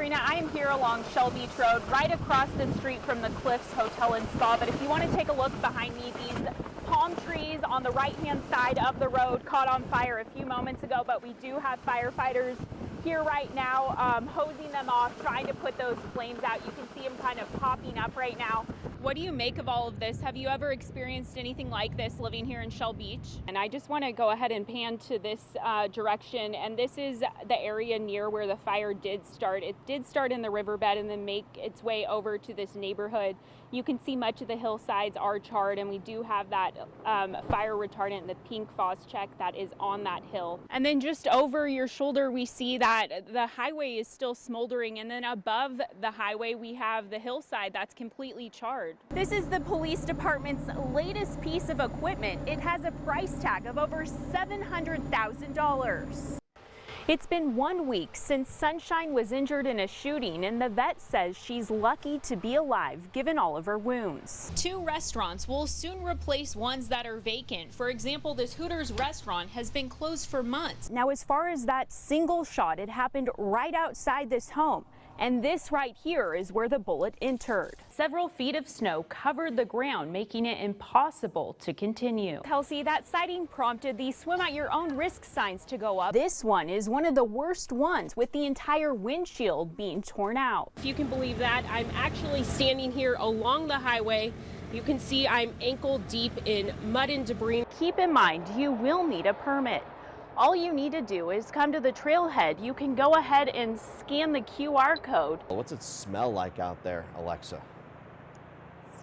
Karina, I am here along Shell Beach Road, right across the street from the Cliffs Hotel and Spa. But if you want to take a look behind me, these palm trees on the right-hand side of the road caught on fire a few moments ago, but we do have firefighters here right now hosing them off, trying to put those flames out. You can see them kind of popping up right now. What do you make of all of this? Have you ever experienced anything like this living here in Shell Beach? And I just want to go ahead and pan to this direction, and this is the area near where the fire did start. It did start in the riverbed and then make its way over to this neighborhood. You can see much of the hillsides are charred, and we do have that fire retardant, the pink Phos-Chek, that is on that hill. And then just over your shoulder, we see that the highway is still smoldering, and then above the highway, we have the hillside that's completely charred. This is the police department's latest piece of equipment. It has a price tag of over $700,000. It's been 1 week since Sunshine was injured in a shooting, and the vet says she's lucky to be alive given all of her wounds. 2 restaurants will soon replace ones that are vacant. For example, this Hooters restaurant has been closed for months. Now, as far as that single shot, it happened right outside this home. And this right here is where the bullet entered. Several feet of snow covered the ground, making it impossible to continue. Kelsey, that sighting prompted the swim at your own risk signs to go up. This one is one of the worst ones, with the entire windshield being torn out. If you can believe that, I'm actually standing here along the highway. You can see I'm ankle deep in mud and debris. Keep in mind, you will need a permit. All you need to do is come to the trailhead. You can go ahead and scan the QR code. What's it smell like out there, Alexa?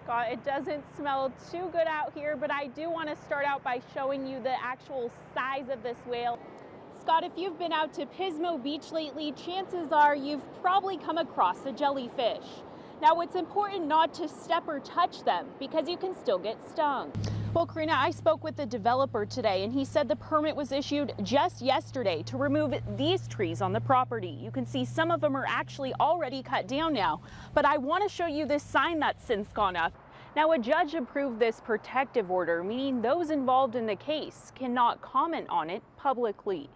Scott, it doesn't smell too good out here, but I do want to start out by showing you the actual size of this whale. Scott, if you've been out to Pismo Beach lately, chances are you've probably come across a jellyfish. Now, it's important not to step or touch them because you can still get stung. Well, Karina, I spoke with the developer today, and he said the permit was issued just yesterday to remove these trees on the property. You can see some of them are actually already cut down now, but I want to show you this sign that's since gone up. Now, a judge approved this protective order, meaning those involved in the case cannot comment on it publicly.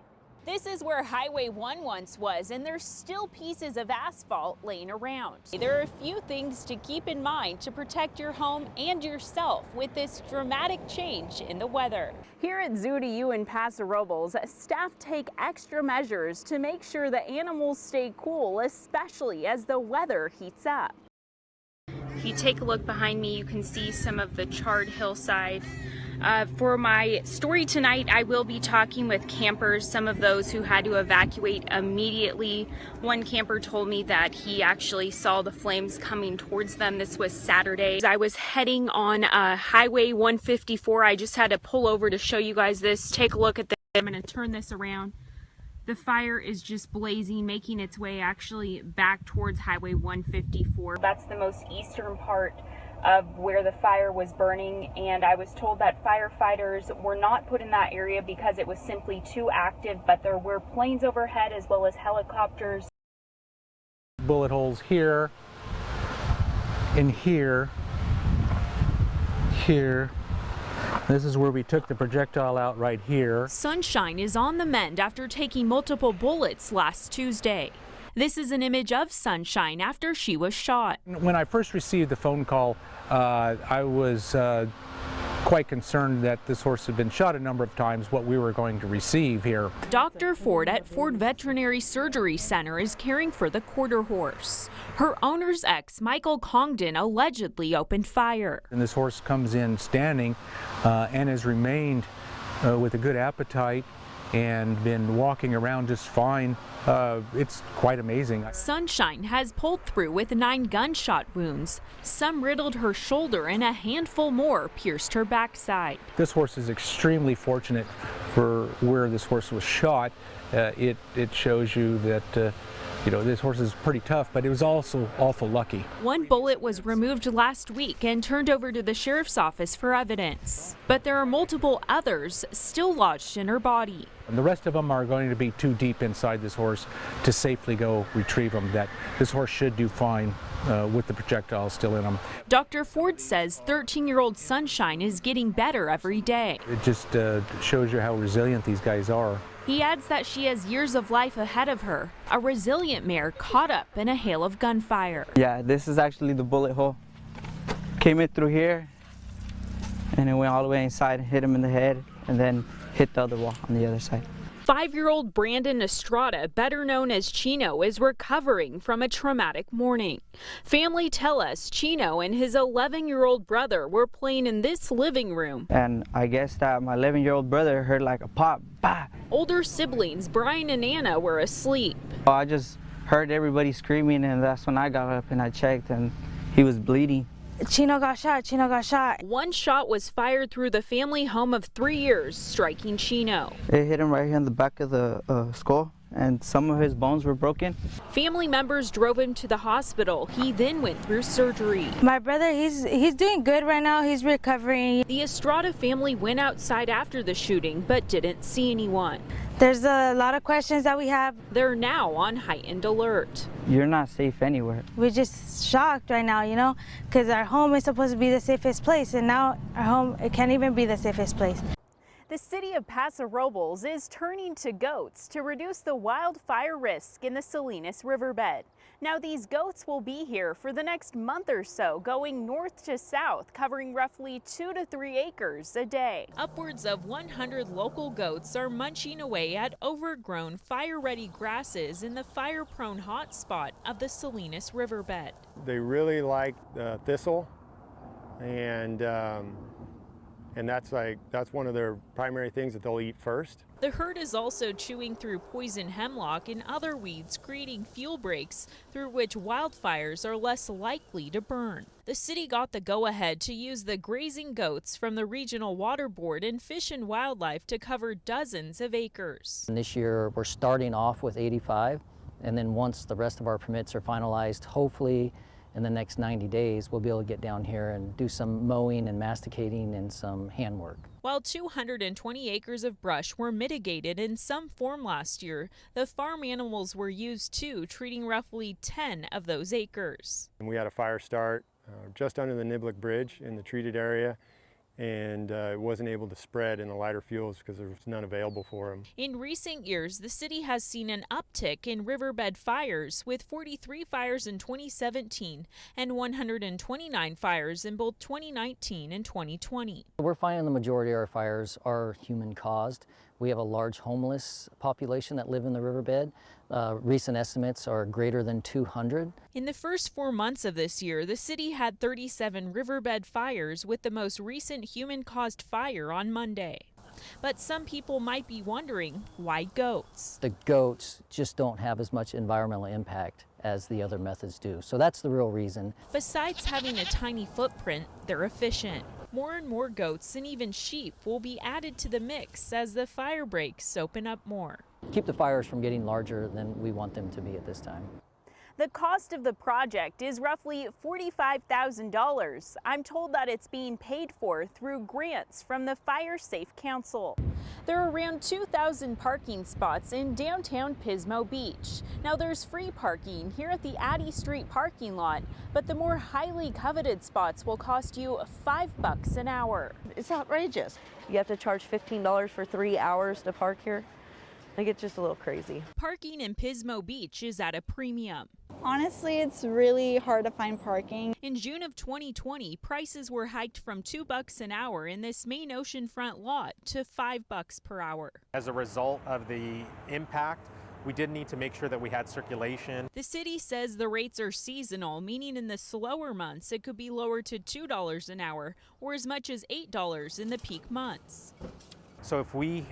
This is where Highway 1 once was, and there's still pieces of asphalt laying around. There are a few things to keep in mind to protect your home and yourself with this dramatic change in the weather. Here at Zoo to You in Paso Robles, staff take extra measures to make sure the animals stay cool, especially as the weather heats up. If you take a look behind me, you can see some of the charred hillside. For my story tonight, I will be talking with campers, some of those who had to evacuate immediately. One camper told me that he actually saw the flames coming towards them. This was Saturday. I was heading on Highway 154. I just had to pull over to show you guys this. Take a look at this. I'm going to turn this around. The fire is just blazing, making its way actually back towards Highway 154. That's the most eastern part of where the fire was burning, and I was told that firefighters were not put in that area because it was simply too active, but there were planes overhead as well as helicopters. Bullet holes here, in here, here. This is where we took the projectile out right here. Sunshine is on the mend after taking multiple bullets last Tuesday. This is an image of Sunshine after she was shot. When I first received the phone call, I was quite concerned that this horse had been shot a number of times, what we were going to receive here. Dr. Ford at Ford Veterinary Surgery Center is caring for the quarter horse. Her owner's ex, Michael Congdon, allegedly opened fire. And this horse comes in standing and has remained with a good appetite and been walking around just fine. It's quite amazing. Sunshine has pulled through with 9 gunshot wounds. Some riddled her shoulder and a handful more pierced her backside. This horse is extremely fortunate for where this horse was shot. It shows you that you know, this horse is pretty tough, but it was also awful lucky. 1 bullet was removed last week and turned over to the sheriff's office for evidence. But there are multiple others still lodged in her body. And the rest of them are going to be too deep inside this horse to safely go retrieve them. That this horse should do fine with the projectiles still in them. Dr. Ford says 13-year-old Sunshine is getting better every day. It just shows you how resilient these guys are. He adds that she has years of life ahead of her, a resilient mare caught up in a hail of gunfire. Yeah, this is actually the bullet hole. Came in through here, and it went all the way inside and hit him in the head, and then hit the other wall on the other side. 5-year-old Brandon Estrada, better known as Chino, is recovering from a traumatic morning. Family tell us Chino and his 11-year-old brother were playing in this living room. And I guess that my 11-year-old brother heard like a pop, bah! Older siblings, Brian and Anna, were asleep. I just heard everybody screaming, and that's when I got up and I checked, and he was bleeding. Chino got shot, Chino got shot. One shot was fired through the family home of 3 years, striking Chino. It hit him right here in the back of the skull, and some of his bones were broken. Family members drove him to the hospital. He then went through surgery. My brother, he's doing good right now. He's recovering. The Estrada family went outside after the shooting, but didn't see anyone. There's a lot of questions that we have. They're now on heightened alert. You're not safe anywhere. We're just shocked right now, you know, because our home is supposed to be the safest place, and now our home, it can't even be the safest place. The city of Paso Robles is turning to goats to reduce the wildfire risk in the Salinas riverbed. Now, these goats will be here for the next month or so, going north to south, covering roughly 2 to 3 acres a day. Upwards of 100 local goats are munching away at overgrown, fire-ready grasses in the fire-prone hotspot of the Salinas riverbed. They really like thistle, and that's one of their primary things that they'll eat first. The herd is also chewing through poison hemlock and other weeds, creating fuel breaks through which wildfires are less likely to burn. The city got the go-ahead to use the grazing goats from the Regional Water Board and Fish and Wildlife to cover dozens of acres. And this year we're starting off with 85, and then once the rest of our permits are finalized, hopefully in the next 90 days, we'll be able to get down here and do some mowing and masticating and some handwork. While 220 acres of brush were mitigated in some form last year, the farm animals were used too, treating roughly 10 of those acres. And we had a fire start just under the Niblick Bridge in the treated area, and it wasn't able to spread in the lighter fuels because there was none available for them. In recent years, the city has seen an uptick in riverbed fires, with 43 fires in 2017 and 129 fires in both 2019 and 2020. We're finding the majority of our fires are human caused. We have a large homeless population that live in the riverbed. Recent estimates are greater than 200. In the first 4 months of this year, the city had 37 riverbed fires, with the most recent human-caused fire on Monday. But some people might be wondering, why goats? The goats just don't have as much environmental impact as the other methods do. So that's the real reason. Besides having a tiny footprint, they're efficient. More and more goats and even sheep will be added to the mix as the fire breaks open up more. Keep the fires from getting larger than we want them to be at this time. The cost of the project is roughly $45,000. I'm told that it's being paid for through grants from the Fire Safe Council. There are around 2,000 parking spots in downtown Pismo Beach. Now, there's free parking here at the Addy Street parking lot, but the more highly coveted spots will cost you $5 an hour. It's outrageous. You have to charge $15 for 3 hours to park here. Like, it's just a little crazy. Parking in Pismo Beach is at a premium. Honestly, it's really hard to find parking. In June of 2020, prices were hiked from $2 an hour in this main oceanfront lot to $5 per hour. As a result of the impact, we did need to make sure that we had circulation. The city says the rates are seasonal, meaning in the slower months it could be lowered to $2 an hour or as much as $8 in the peak months. So if we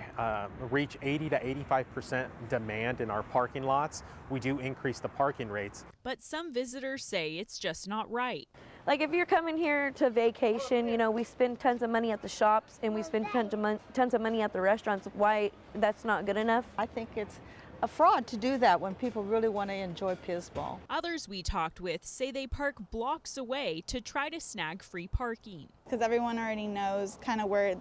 reach 80 to 85% demand in our parking lots, we do increase the parking rates. But some visitors say it's just not right. Like, if you're coming here to vacation, you know, we spend tons of money at the shops and we spend tons of money at the restaurants. Why that's not good enough? I think it's a fraud to do that when people really want to enjoy Pismo. Others we talked with say they park blocks away to try to snag free parking. Because everyone already knows kind of where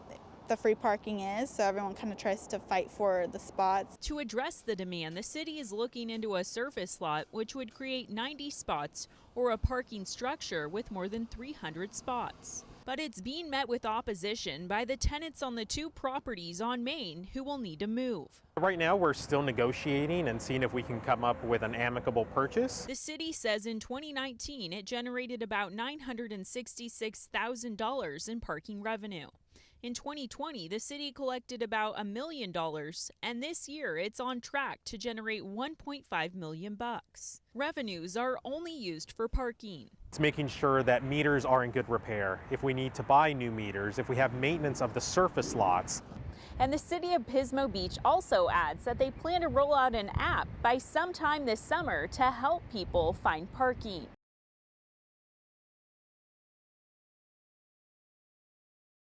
the free parking is, so everyone kind of tries to fight for the spots. To address the demand, the city is looking into a surface lot which would create 90 spots or a parking structure with more than 300 spots. But it's being met with opposition by the tenants on the 2 properties on Main who will need to move. Right now, we're still negotiating and seeing if we can come up with an amicable purchase. The city says in 2019 it generated about $966,000 in parking revenue. In 2020, the city collected about $1 million, and this year it's on track to generate $1.5 million. Revenues are only used for parking. It's making sure that meters are in good repair. If we need to buy new meters, if we have maintenance of the surface lots. And the city of Pismo Beach also adds that they plan to roll out an app by sometime this summer to help people find parking.